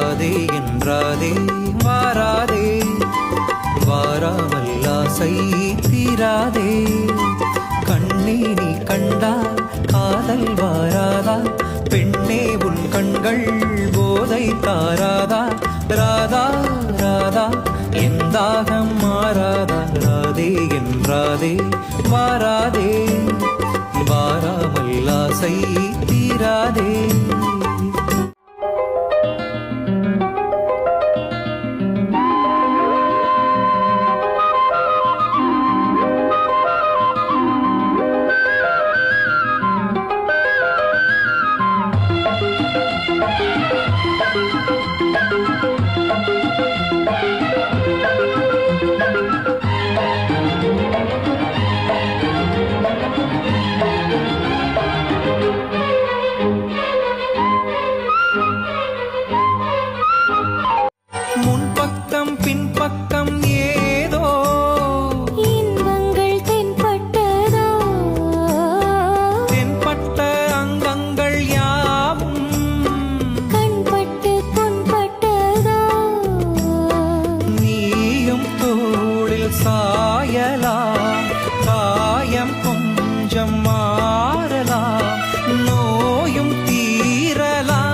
ராதே என்றாதே வாராதே வாராமல் ஆசை தீராதே கண்ணே நீ கண்டால் காதல் வாராதா பெண்ணே உன் கண்கள் போதை தாராதா ராதா ராதா என் தாகம் மாறாதா ராதே என்றாதே வாராதே வாராமல் ஆசை தீராதே முன்பக்கம் பின்பக்கம் ஏதோ இன்பங்கள் தென்பட்டதோ தென்பட்ட அங்கங்கள் யாவும் கண்பட்டு புண்பட்டதோ நீயும் தோளில் சாயலாம் காயம் கொஞ்சம் மாறலாம் நோயும் தீரலாம்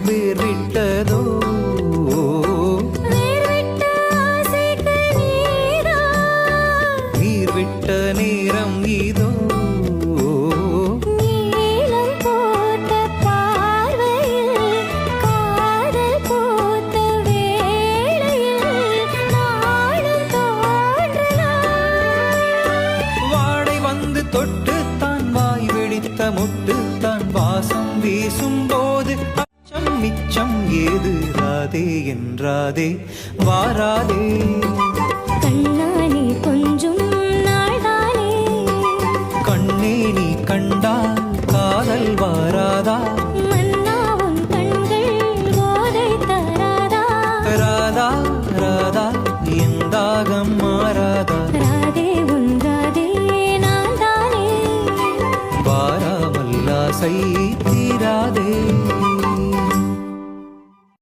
வேர்விட்டதோ நீர்விட்ட நேரம் இதோ நீலம் போட்ட பார்வையில் காதல் போட்ட வேளையில் நாளும் தோன்றலாம் வாடை வந்து தொட்டு தான் வாய் வெடித்த முட்டு தான் வாசம் வீசும் போது மிச்சம் ஏது ராதே என்றாதே வாராதே கண்ணானே கொஞ்சம் நாள்தானே கண்ணே நீ கண்டால் காதல் வாராதா மன்னாவும் கண்கள் போதை தராதா ராதா ராதா என் தாகம் மாறாதா ராதே ஒன்றாதே நான் தானே வாராமல் ஆசை தீராதே